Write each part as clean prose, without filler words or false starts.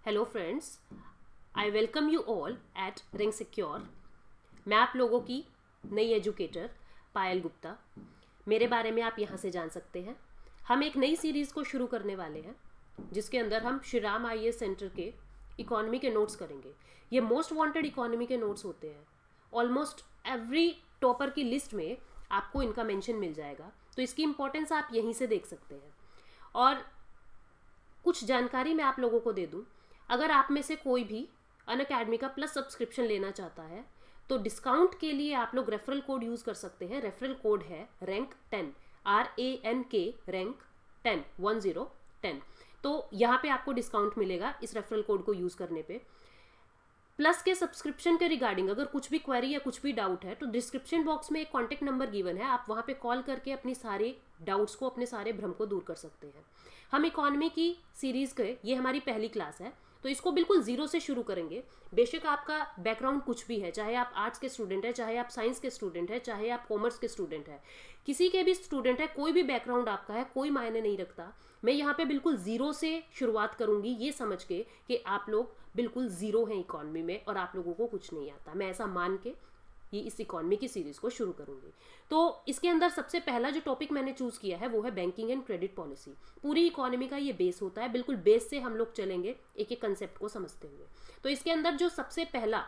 Hello friends, I welcome you all at ring secure. मैं आप लोगों की नई एजुकेटर पायल गुप्ता। मेरे बारे में आप यहाँ से जान सकते हैं। हम एक नई सीरीज़ को शुरू करने वाले हैं जिसके अंदर हम श्री राम आईएएस सेंटर के इकोनॉमी के नोट्स करेंगे। ये मोस्ट वांटेड इकोनॉमी के नोट्स होते हैं। ऑलमोस्ट एवरी टॉपर की लिस्ट में आपको इनका मेंशन मिल जाएगा, तो इसकी इंपॉर्टेंस आप यहीं से देख सकते हैं। और कुछ जानकारी मैं आप लोगों को दे दूं, अगर आप में से कोई भी अनअकैडमी का प्लस सब्सक्रिप्शन लेना चाहता है तो डिस्काउंट के लिए आप लोग रेफरल कोड यूज़ कर सकते हैं। रेफरल कोड है रैंक 10, RANK रैंक 10 10। तो यहाँ पे आपको डिस्काउंट मिलेगा इस रेफरल कोड को यूज़ करने पे। प्लस के सब्सक्रिप्शन के रिगार्डिंग अगर कुछ भी क्वेरी या कुछ भी डाउट है तो डिस्क्रिप्शन बॉक्स में एक कॉन्टैक्ट नंबर गिवन है, आप वहाँ पे कॉल करके अपनी सारे डाउट्स को, अपने सारे भ्रम को दूर कर सकते हैं। हम इकोनॉमी की सीरीज़ के, ये हमारी पहली क्लास है, तो इसको बिल्कुल ज़ीरो से शुरू करेंगे। बेशक आपका बैकग्राउंड कुछ भी है, चाहे आप आर्ट्स के स्टूडेंट है, चाहे आप साइंस के स्टूडेंट है, चाहे आप कॉमर्स के स्टूडेंट है, किसी के भी स्टूडेंट है, कोई भी बैकग्राउंड आपका है, कोई मायने नहीं रखता। मैं यहाँ पे बिल्कुल ज़ीरो से शुरुआत करूँगी, ये समझ के कि आप लोग बिल्कुल ज़ीरो हैं इकॉनमी में और आप लोगों को कुछ नहीं आता। मैं ऐसा मान के ये इस इकॉनमी की सीरीज़ को शुरू करूँगी। तो इसके अंदर सबसे पहला जो टॉपिक मैंने चूज़ किया है वो है बैंकिंग एंड क्रेडिट पॉलिसी। पूरी इकॉनमी का ये बेस होता है, बिल्कुल बेस से हम लोग चलेंगे एक एक कंसेप्ट को समझते हुए। तो इसके अंदर जो सबसे पहला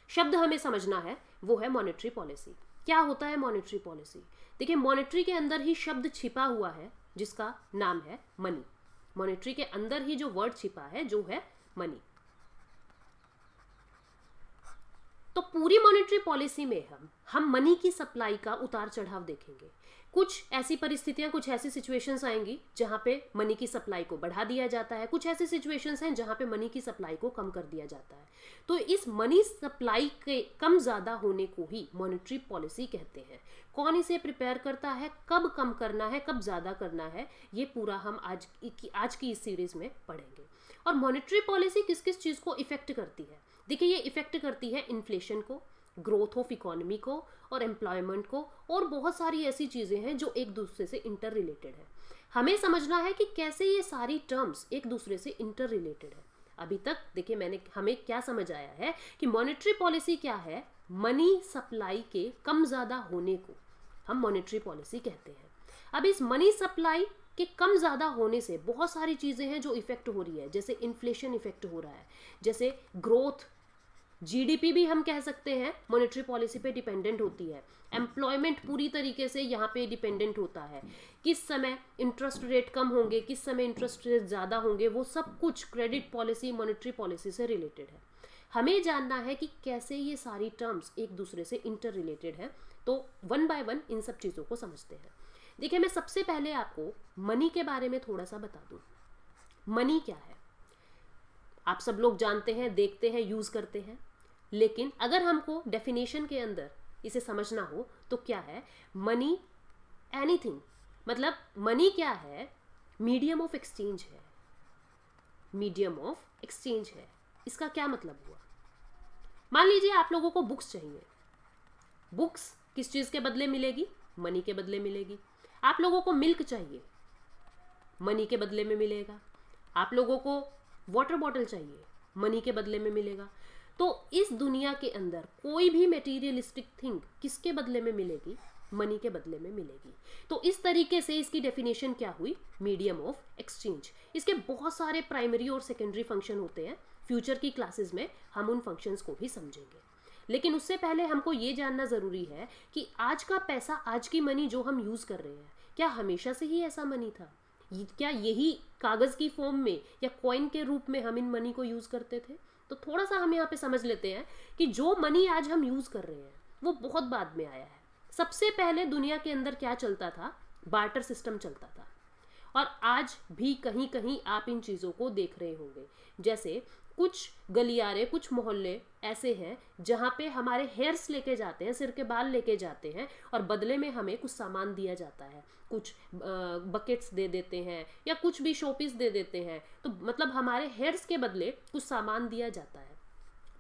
शब्द हमें समझना है वो है मॉनेटरी पॉलिसी। क्या होता है मॉनेटरी पॉलिसी? देखिए, मॉनेटरी के अंदर ही शब्द छिपा हुआ है जिसका नाम है मनी। मॉनेटरी के अंदर ही जो वर्ड छिपा है जो है मनी। तो पूरी मॉनेटरी पॉलिसी में हम मनी की सप्लाई का उतार चढ़ाव देखेंगे। कुछ ऐसी परिस्थितियां, कुछ ऐसी सिचुएशंस आएंगी जहां पे मनी की सप्लाई को बढ़ा दिया जाता है, कुछ ऐसी सिचुएशंस हैं जहां पे मनी की सप्लाई को कम कर दिया जाता है। तो इस मनी सप्लाई के कम ज़्यादा होने को ही मॉनेटरी पॉलिसी कहते हैं। कौन इसे प्रिपेयर करता है, कब कम करना है, कब ज़्यादा करना है, ये पूरा हम आज की इस सीरीज़ में पढ़ेंगे। और मॉनेटरी पॉलिसी किस किस चीज़ को इफेक्ट करती है? देखिए, ये इफेक्ट करती है इन्फ्लेशन को, ग्रोथ ऑफ इकोनॉमी को और एम्प्लॉयमेंट को, और बहुत सारी ऐसी चीज़ें हैं जो एक दूसरे से इंटर रिलेटेड है। हमें समझना है कि कैसे ये सारी टर्म्स एक दूसरे से इंटर रिलेटेड है। अभी तक देखिए हमें क्या समझ आया है कि मॉनेटरी पॉलिसी क्या है? मनी सप्लाई के कम ज़्यादा होने को हम मॉनेटरी पॉलिसी कहते हैं। अब इस मनी सप्लाई के कम ज़्यादा होने से बहुत सारी चीज़ें हैं जो इफेक्ट हो रही है, जैसे इन्फ्लेशन इफेक्ट हो रहा है, जैसे ग्रोथ, जीडीपी भी हम कह सकते हैं मॉनेटरी पॉलिसी पे डिपेंडेंट होती है। एम्प्लॉयमेंट पूरी तरीके से यहाँ पे डिपेंडेंट होता है। किस समय इंटरेस्ट रेट कम होंगे, किस समय इंटरेस्ट रेट ज़्यादा होंगे, वो सब कुछ क्रेडिट पॉलिसी, मॉनेटरी पॉलिसी से रिलेटेड है। हमें जानना है कि कैसे ये सारी टर्म्स एक दूसरे से इंटर रिलेटेड है। तो वन बाय वन इन सब चीज़ों को समझते हैं। देखिए, मैं सबसे पहले आपको मनी के बारे में थोड़ा सा बता दूँ। मनी क्या है? आप सब लोग जानते हैं, देखते हैं, यूज़ करते हैं, लेकिन अगर हमको डेफिनेशन के अंदर इसे समझना हो तो क्या है मनी? एनीथिंग, मतलब मनी क्या है? मीडियम ऑफ एक्सचेंज है। मीडियम ऑफ एक्सचेंज है। इसका क्या मतलब हुआ? मान लीजिए आप लोगों को बुक्स चाहिए। बुक्स किस चीज़ के बदले मिलेगी? मनी के बदले मिलेगी। आप लोगों को मिल्क चाहिए, मनी के बदले में मिलेगा। आप लोगों को वाटर बॉटल चाहिए, मनी के बदले में मिलेगा। तो इस दुनिया के अंदर कोई भी मटेरियलिस्टिक थिंग किसके बदले में मिलेगी? मनी के बदले में मिलेगी। तो इस तरीके से इसकी डेफिनेशन क्या हुई? Medium of exchange. इसके बहुत सारे प्राइमरी और सेकेंडरी फंक्शन होते हैं। फ्यूचर की क्लासेस में हम उन फंक्शंस को भी समझेंगे, लेकिन उससे पहले हमको ये जानना ज़रूरी है कि आज का पैसा, आज की मनी जो हम यूज़ कर रहे हैं, क्या हमेशा से ही ऐसा मनी था? क्या यही कागज़ की फॉर्म में या कॉइन के रूप में हम इन मनी को यूज़ करते थे? तो थोड़ा सा हम यहाँ पे समझ लेते हैं कि जो मनी आज हम यूज़ कर रहे हैं वो बहुत बाद में आया है। सबसे पहले दुनिया के अंदर क्या चलता था? बार्टर सिस्टम चलता था। और आज भी कहीं कहीं आप इन चीज़ों को देख रहे होंगे। जैसे कुछ गलियारे, कुछ मोहल्ले ऐसे हैं जहाँ पे हमारे हेयर्स लेके जाते हैं, सिर के बाल लेके जाते हैं, और बदले में हमें कुछ सामान दिया जाता है। कुछ बकेट्स दे देते हैं या कुछ भी शोपीस दे देते हैं। तो मतलब हमारे हेयर्स के बदले कुछ सामान दिया जाता है।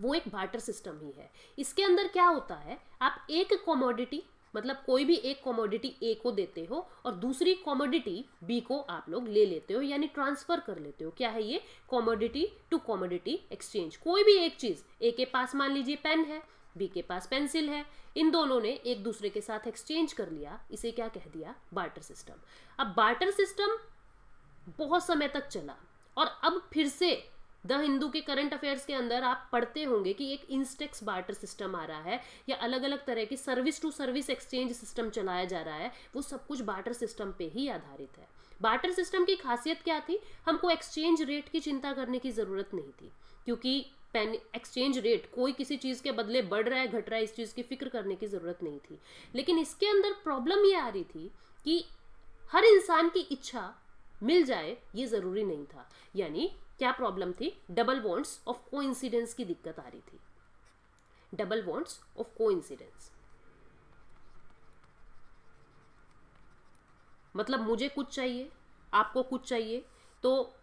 वो एक बार्टर सिस्टम ही है। इसके अंदर क्या होता है? आप एक कमोडिटी मतलब कोई भी एक कमोडिटी ए को देते हो और दूसरी कमोडिटी बी को आप लोग ले लेते हो, यानी ट्रांसफर कर लेते हो। क्या है ये? Commodity to commodity exchange. कोई भी एक चीज, ए के पास मान लीजिए पेन है, बी के पास पेंसिल है, इन दोनों ने एक दूसरे के साथ एक्सचेंज कर लिया, इसे क्या कह दिया? Barter system. अब बार्टर सिस्टम बहुत समय तक चला और अब फिर से द हिंदू के करंट अफेयर्स के अंदर आप पढ़ते होंगे कि एक इंस्टेक्स बार्टर सिस्टम आ रहा है, या अलग अलग तरह की service to service exchange system चलाया जा रहा है। वो सब कुछ बार्टर सिस्टम पे ही आधारित है। बार्टर सिस्टम की खासियत क्या थी? हमको एक्सचेंज रेट की चिंता करने की जरूरत नहीं थी, क्योंकि एक्सचेंज रेट कोई किसी चीज के बदले बढ़ रहा है घट रहा है इस चीज की फिक्र करने की जरूरत नहीं थी। लेकिन इसके अंदर प्रॉब्लम ये आ रही थी कि हर इंसान की इच्छा मिल जाए ये जरूरी नहीं था। यानी क्या प्रॉब्लम थी? डबल बॉन्ड्स ऑफ कोइंसिडेंस की दिक्कत आ रही थी। डबल बॉन्ड्स ऑफ कोइंसिडेंस मतलब मुझे कुछ चाहिए, आपको कुछ चाहिए, तो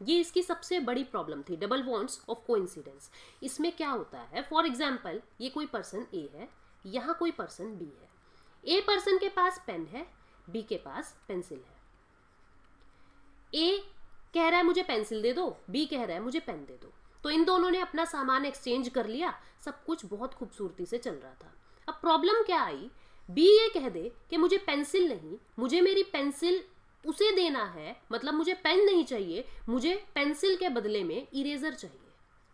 ये इसकी सबसे बड़ी प्रॉब्लम थी, डबल बॉन्ड्स ऑफ कोइंसिडेंस। इसमें क्या होता है? फॉर एग्जाम्पल, ये कोई पर्सन ए है, यहां कोई पर्सन बी है। ए पर्सन के पास पेन है, बी के पास पेंसिल है। ए कह रहा है मुझे पेंसिल दे दो, बी कह रहा है मुझे पेन दे दो। तो इन दोनों ने अपना सामान एक्सचेंज कर लिया, सब कुछ बहुत खूबसूरती से चल रहा था। अब प्रॉब्लम क्या आई? बी ये कह दे कि मुझे पेंसिल नहीं, मुझे मेरी पेंसिल उसे देना है, मतलब मुझे पेन नहीं चाहिए, मुझे पेंसिल के बदले में इरेजर चाहिए।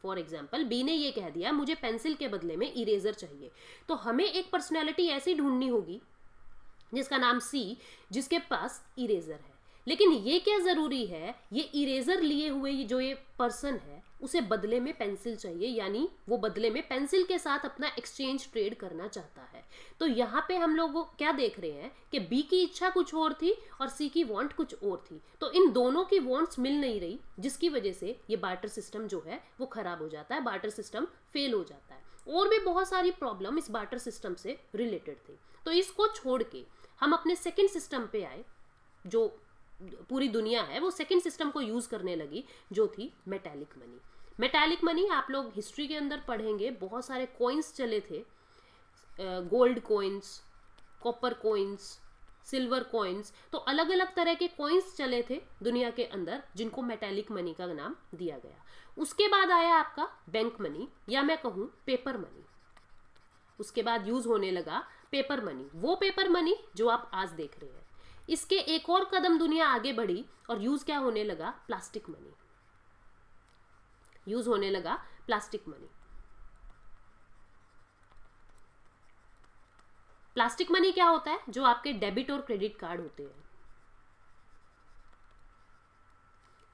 फॉर एग्जाम्पल, बी ने ये कह दिया मुझे पेंसिल के बदले में इरेजर चाहिए। तो हमें एक पर्सनैलिटी ऐसी ढूंढनी होगी जिसका नाम सी, जिसके पास इरेजर है। लेकिन ये क्या जरूरी है? ये इरेजर लिए हुए जो ये पर्सन है उसे बदले में पेंसिल चाहिए, यानी वो बदले में पेंसिल के साथ अपना एक्सचेंज ट्रेड करना चाहता है। तो यहाँ पे हम लोग क्या देख रहे हैं कि बी की इच्छा कुछ और थी और सी की वांट कुछ और थी। तो इन दोनों की वांट्स मिल नहीं रही, जिसकी वजह से ये बार्टर सिस्टम जो है वो खराब हो जाता है, बार्टर सिस्टम फेल हो जाता है। और भी बहुत सारी प्रॉब्लम इस बार्टर सिस्टम से रिलेटेड थी। तो इसको छोड़ के हम अपने सेकेंड सिस्टम पे आए, जो पूरी दुनिया है वो सेकंड सिस्टम को यूज करने लगी, जो थी मेटालिक मनी। मेटालिक मनी आप लोग हिस्ट्री के अंदर पढ़ेंगे, बहुत सारे कॉइन्स चले थे, gold coins, copper coins, silver coins. तो अलग अलग तरह के कॉइन्स चले थे दुनिया के अंदर, जिनको मेटालिक मनी का नाम दिया गया। उसके बाद आया आपका बैंक मनी, या मैं कहूँ पेपर मनी। उसके बाद यूज होने लगा पेपर मनी, वो पेपर मनी जो आप आज देख रहे हैं। इसके एक और कदम दुनिया आगे बढ़ी और यूज क्या होने लगा? Plastic money. यूज होने लगा प्लास्टिक मनी। प्लास्टिक मनी क्या होता है? जो आपके डेबिट और क्रेडिट कार्ड होते हैं,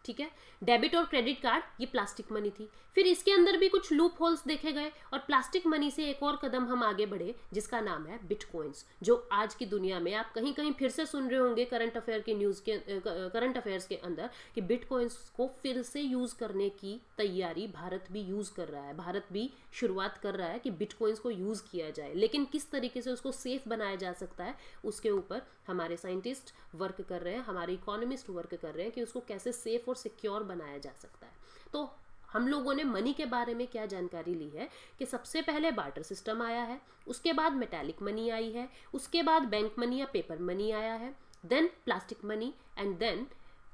ठीक है, डेबिट और क्रेडिट कार्ड, ये प्लास्टिक मनी थी। फिर इसके अंदर भी कुछ लूप होल्स देखे गए और प्लास्टिक मनी से एक और कदम हम आगे बढ़े, जिसका नाम है बिटकॉइंस, जो आज की दुनिया में आप कहीं कहीं फिर से सुन रहे होंगे करंट अफेयर के न्यूज के करंट अफेयर्स के अंदर कि बिटकॉइंस को फिर से यूज करने की तैयारी भारत भी यूज कर रहा है। भारत भी शुरुआत कर रहा है कि बिटकॉइंस को यूज किया जाए, लेकिन किस तरीके से उसको सेफ बनाया जा सकता है उसके ऊपर हमारे साइंटिस्ट वर्क कर रहे हैं, हमारे इकोनॉमिस्ट वर्क कर रहे हैं कि उसको कैसे सेफ और सिक्योर बनाया जा सकता है। तो हम लोगों ने मनी के बारे में क्या जानकारी ली है कि सबसे पहले बार्टर सिस्टम आया है, उसके बाद मेटालिक मनी आई है, उसके बाद बैंक मनी या पेपर मनी आया है, then plastic money, and then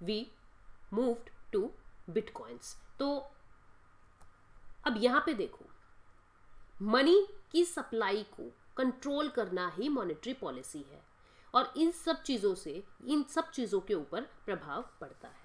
we moved to bitcoins. तो अब यहां पे देखो, मनी की सप्लाई को कंट्रोल करना ही मॉनेटरी पॉलिसी है और इन सब चीजों के ऊपर प्रभाव पड़ता है।